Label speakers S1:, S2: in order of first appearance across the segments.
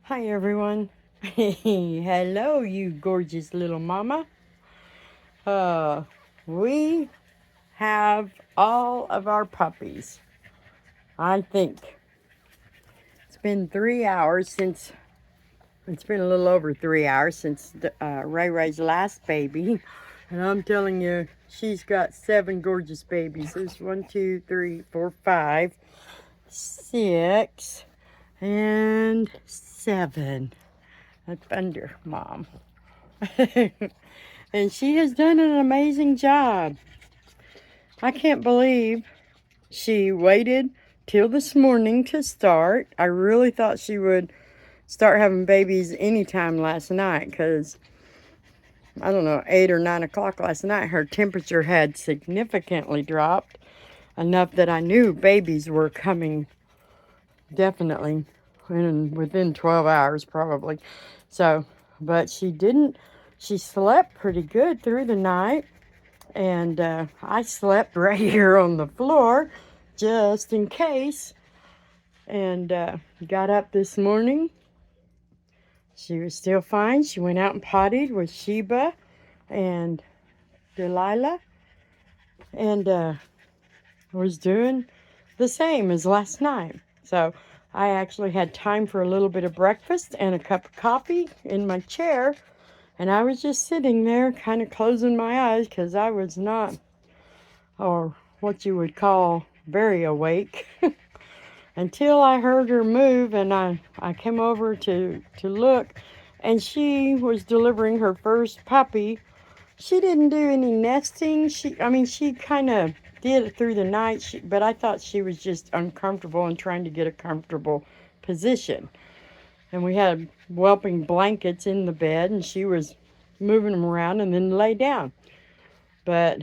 S1: Hi everyone. Hello, you gorgeous little mama. Uh, we have all of our puppies. I think it's been 3 hours since, it's been a little over 3 hours since Ray Ray's last baby. And I'm telling you, she's got 7 gorgeous babies. There's 1, 2, 3, 4, 5, 6, and 7. That's thunder, Mom. And she has done an amazing job. I can't believe she waited till this morning to start. I really thought she would start having babies anytime last night because, I don't know, 8 or 9 o'clock last night, her temperature had significantly dropped, enough that I knew babies were coming definitely within 12 hours probably. So, but she slept pretty good through the night. And I slept right here on the floor just in case. And got up this morning. She was still fine. She went out and pottied with Sheba and Delilah. And was doing the same as last night. So I actually had time for a little bit of breakfast and a cup of coffee in my chair. And I was just sitting there kind of closing my eyes because I was not, or what you would call, very awake until I heard her move, and I came over to look, and she was delivering her first puppy. She didn't do any nesting. She kind of did it through the night, but I thought she was just uncomfortable and trying to get a comfortable position. And we had whelping blankets in the bed, and she was moving them around and then lay down. But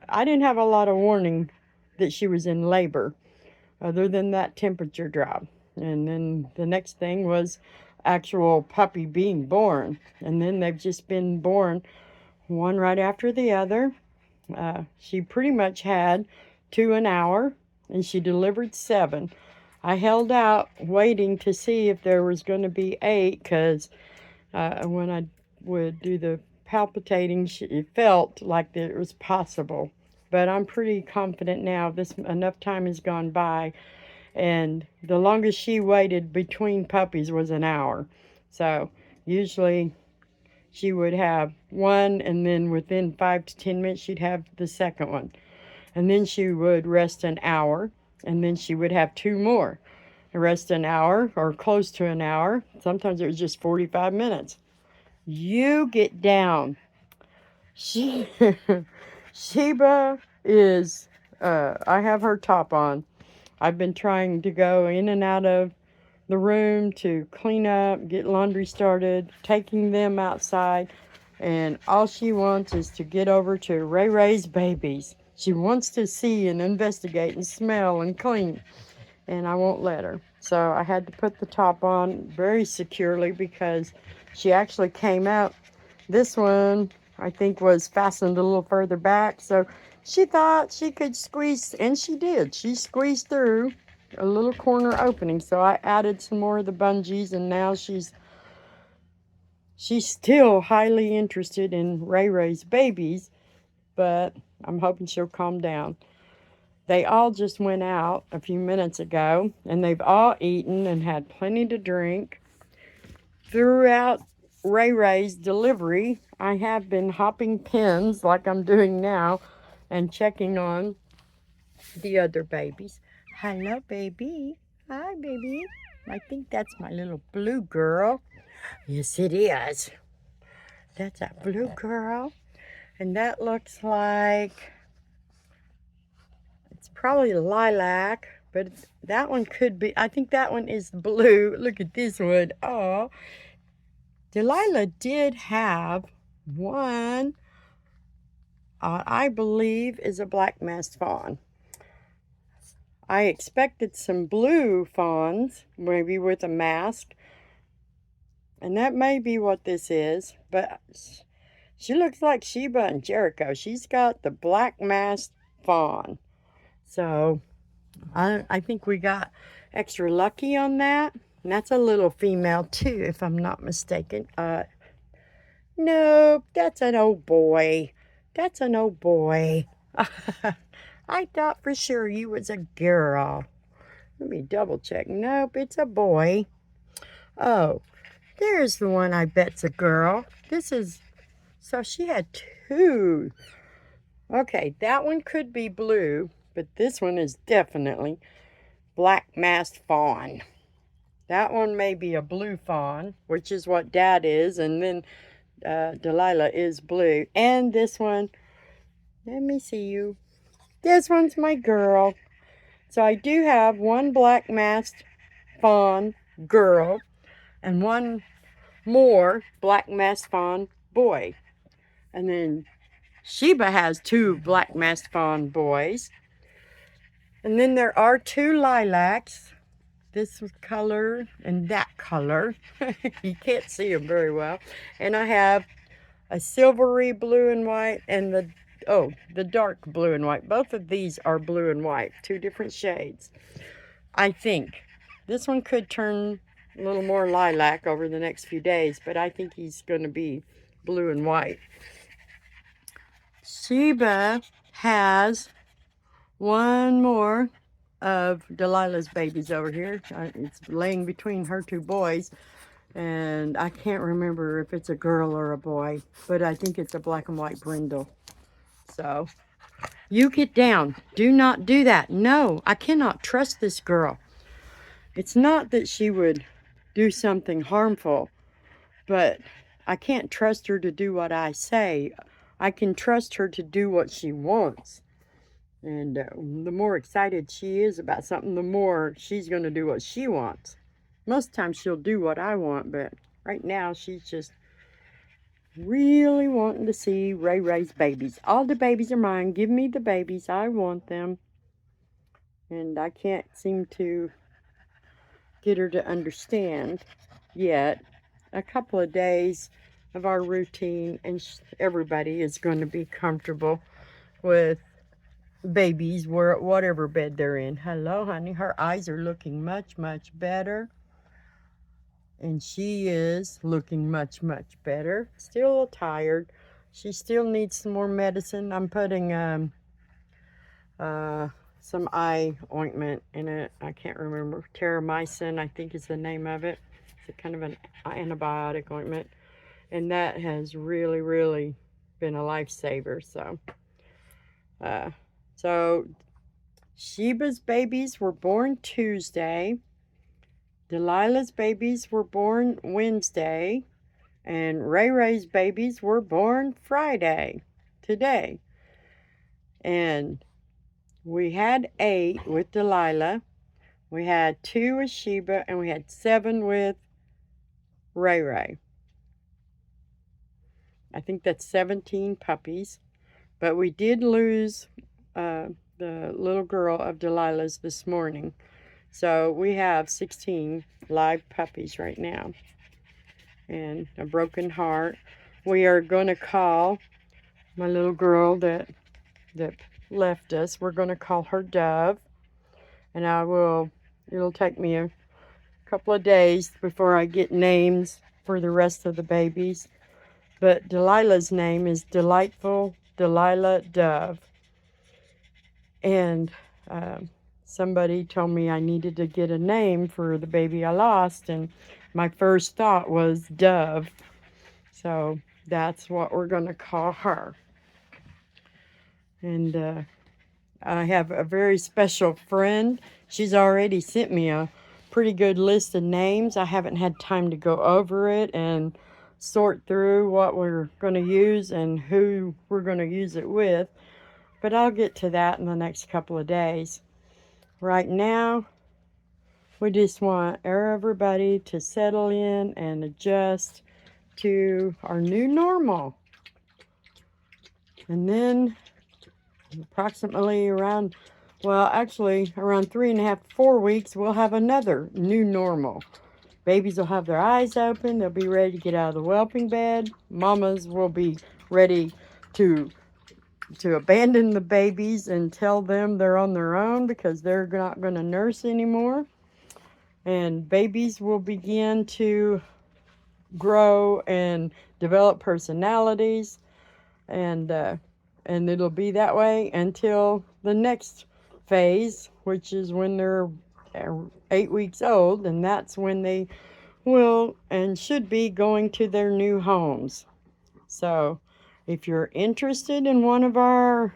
S1: I didn't have a lot of warning that she was in labor, other than that temperature drop. And then the next thing was actual puppy being born. And then they've just been born one right after the other. She pretty much had 2 an hour, and she delivered 7. I held out waiting to see if there was going to be 8, because when I would do the palpitating, it felt like that it was possible. But I'm pretty confident now. Enough time has gone by, and the longest she waited between puppies was an hour. So usually she would have one, and then within 5 to 10 minutes she'd have the second one, and then she would rest an hour, and then she would have 2 more, rest an hour or close to an hour. Sometimes it was just 45 minutes. You get down. Sheba is, I have her top on. I've been trying to go in and out of the room to clean up, get laundry started, taking them outside, and all she wants is to get over to Ray Ray's babies. She wants to see and investigate and smell and clean, and I won't let her. So I had to put the top on very securely because she actually came out. This one, I think, was fastened a little further back, so she thought she could squeeze, and she did. She squeezed through a little corner opening, so I added some more of the bungees, and now she's still highly interested in Ray Ray's babies, but I'm hoping she'll calm down. They all just went out a few minutes ago, and they've all eaten and had plenty to drink. Throughout Ray Ray's delivery, I have been hopping pins like I'm doing now and checking on the other babies. Hello, baby. Hi, baby. I think that's my little blue girl. Yes, it is. That's a blue girl. And that looks like, it's probably lilac, but that one could be, I think that one is blue. Look at this one. Oh, Delilah did have one, I believe is a black masked fawn. I expected some blue fawns, maybe with a mask, and that may be what this is, but she looks like Sheba and Jericho. She's got the black masked fawn. So I think we got extra lucky on that. And that's a little female too, if I'm not mistaken. Nope, that's an old boy. That's an old boy. I thought for sure you was a girl. Let me double check. Nope, it's a boy. Oh, there's the one I bet's a girl. This is, so she had two. Okay, that one could be blue, but this one is definitely black masked fawn. That one may be a blue fawn, which is what Dad is, and then Delilah is blue. And this one, let me see you. This one's my girl. So I do have one black masked fawn girl and one more black masked fawn boy. And then Sheba has two black masked fawn boys. And then there are two lilacs. This color and that color. You can't see them very well. And I have a silvery blue and white and the dark blue and white. Both of these are blue and white, two different shades. I think this one could turn a little more lilac over the next few days, but I think he's going to be blue and white. Sheba has one more of Delilah's babies over here. It's laying between her two boys, and I can't remember if it's a girl or a boy, but I think it's a black and white brindle. So you get down. Do not do that. No, I cannot trust this girl. It's not that she would do something harmful, but I can't trust her to do what I say. I can trust her to do what she wants. And the more excited she is about something, the more she's going to do what she wants. Most times she'll do what I want, but right now she's just really wanting to see Ray Ray's babies. All the babies are mine. Give me the babies. I want them. And I can't seem to get her to understand yet. A couple of days of our routine and everybody is going to be comfortable with babies whatever bed they're in. Hello, honey. Her eyes are looking much better. And she is looking much better. Still a little tired. She still needs some more medicine. I'm putting some eye ointment in it. I can't remember. Terramycin, I think is the name of it. It's a kind of an antibiotic ointment. And that has really been a lifesaver. So Sheba's babies were born Tuesday. Delilah's babies were born Wednesday. And Ray Ray's babies were born Friday, today. And we had 8 with Delilah. We had 2 with Sheba. And we had 7 with Ray Ray. I think that's 17 puppies. But we did lose the little girl of Delilah's this morning. So we have 16 live puppies right now. And a broken heart. We are going to call my little girl that left us. We're going to call her Dove. And it'll take me a couple of days before I get names for the rest of the babies. But Delilah's name is Delightful Delilah Dove. And somebody told me I needed to get a name for the baby I lost. And my first thought was Dove. So that's what we're going to call her. And I have a very special friend. She's already sent me a pretty good list of names. I haven't had time to go over it and sort through what we're going to use and who we're going to use it with. But I'll get to that in the next couple of days. Right now, we just want everybody to settle in and adjust to our new normal. And then approximately around 3.5, 4 weeks, we'll have another new normal. Babies will have their eyes open. They'll be ready to get out of the whelping bed. Mamas will be ready to abandon the babies and tell them they're on their own because they're not going to nurse anymore. and babies will begin to grow and develop personalities, and it'll be that way until the next phase, which is when they're 8 weeks old, and that's when they will and should be going to their new homes. So if you're interested in one of our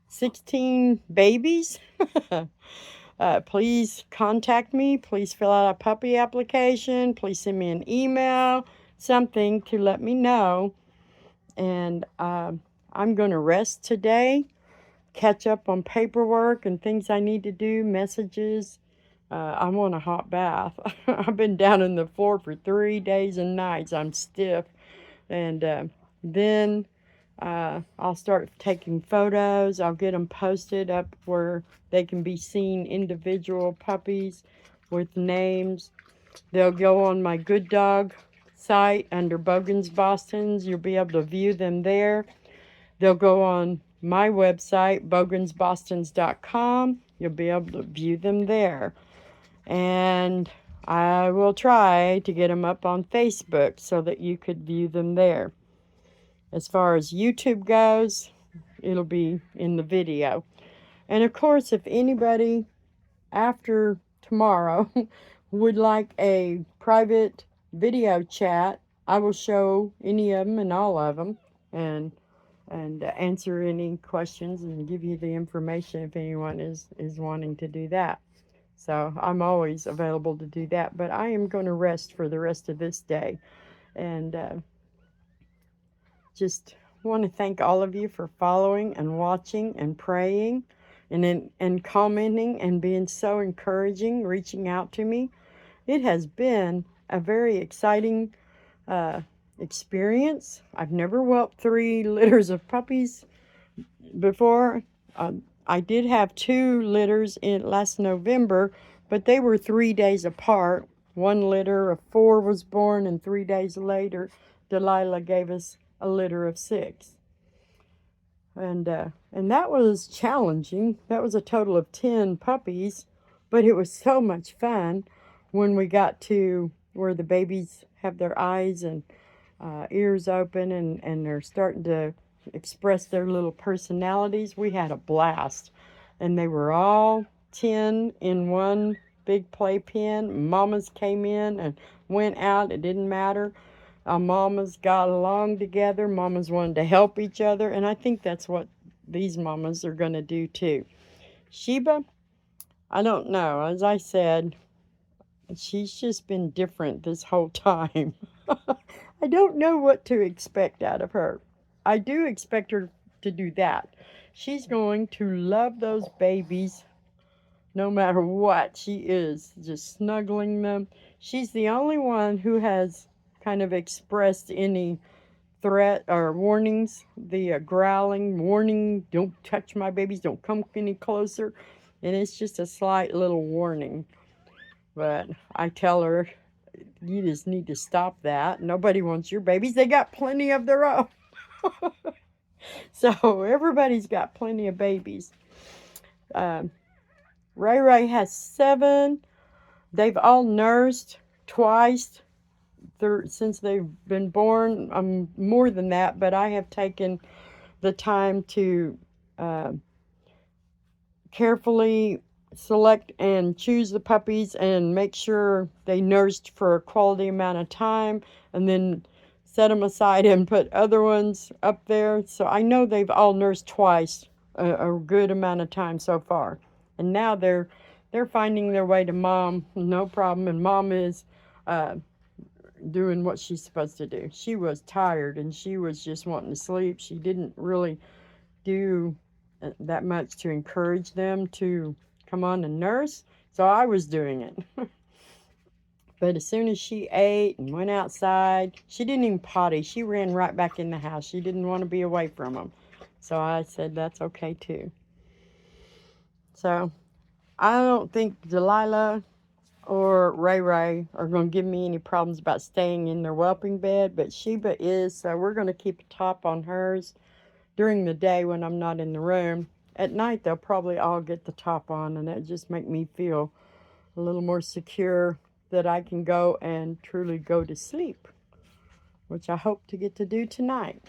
S1: 16 babies, please contact me. Please fill out a puppy application. Please send me an email, something to let me know. And I'm going to rest today, catch up on paperwork and things I need to do, messages. I want a hot bath. I've been down in the floor for 3 days and nights. I'm stiff. And then I'll start taking photos. I'll get them posted up where they can be seen, individual puppies with names. They'll go on my Good Dog site under Bogan's Boston's. You'll be able to view them there. They'll go on my website, bogansbostons.com. You'll be able to view them there. And I will try to get them up on Facebook so that you could view them there. As far as YouTube goes, it'll be in the video. And of course, if anybody after tomorrow would like a private video chat, I will show any of them and all of them, and answer any questions and give you the information if anyone is wanting to do that. So I'm always available to do that, but I am going to rest for the rest of this day. And just want to thank all of you for following and watching and praying and commenting and being so encouraging, reaching out to me. It has been a very exciting experience. I've never whelped 3 litters of puppies before. I did have 2 litters in last November, but they were 3 days apart. 1 litter of 4 was born, and 3 days later, Delilah gave us a litter of 6. And that was challenging. That was a total of 10 puppies, but it was so much fun when we got to where the babies have their eyes and ears open, and they're starting to express their little personalities. We had a blast, and they were all 10 in one big playpen. Mamas came in and went out. It didn't matter. Mamas got along together. Mamas wanted to help each other, and I think that's what these mamas are going to do too. Sheba, I don't know. As I said, she's just been different this whole time. I don't know what to expect out of her. I do expect her to do that. She's going to love those babies no matter what. She is just snuggling them. She's the only one who has kind of expressed any threat or warnings. The growling, warning, don't touch my babies, don't come any closer. And it's just a slight little warning. But I tell her, you just need to stop that. Nobody wants your babies. They got plenty of their own. So everybody's got plenty of babies. Ray Ray has 7. They've all nursed twice since they've been born. More than that, but I have taken the time to carefully select and choose the puppies and make sure they nursed for a quality amount of time, and then set them aside and put other ones up there. So I know they've all nursed twice a good amount of time so far. And now they're finding their way to mom, no problem. And mom is doing what she's supposed to do. She was tired and she was just wanting to sleep. She didn't really do that much to encourage them to come on and nurse. So I was doing it. But as soon as she ate and went outside, she didn't even potty. She ran right back in the house. She didn't want to be away from them. So I said, that's okay too. So I don't think Delilah or Ray Ray are going to give me any problems about staying in their whelping bed, but Sheba is, so we're going to keep a top on hers during the day when I'm not in the room. At night, they'll probably all get the top on, and it just make me feel a little more secure that I can go and truly go to sleep, which I hope to get to do tonight.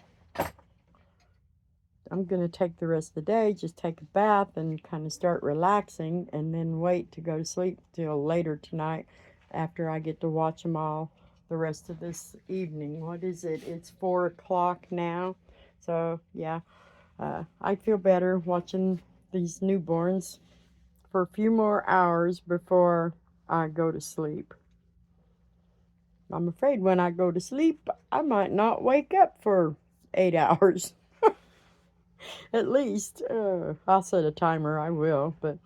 S1: I'm going to take the rest of the day, just take a bath and kind of start relaxing, and then wait to go to sleep till later tonight after I get to watch them all the rest of this evening. What is it? It's 4 o'clock now. So, yeah, I feel better watching these newborns for a few more hours before I go to sleep. I'm afraid when I go to sleep, I might not wake up for 8 hours. At least, I'll set a timer, I will, but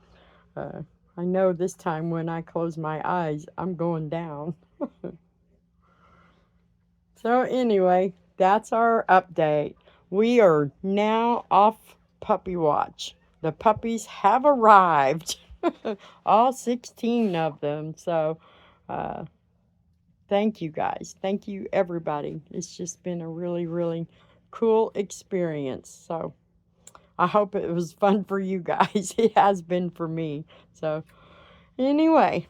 S1: I know this time when I close my eyes, I'm going down. So anyway, that's our update. We are now off puppy watch. The puppies have arrived. All 16 of them. So, thank you guys. Thank you everybody. It's just been a really, really cool experience. So, I hope it was fun for you guys. It has been for me. So, anyway,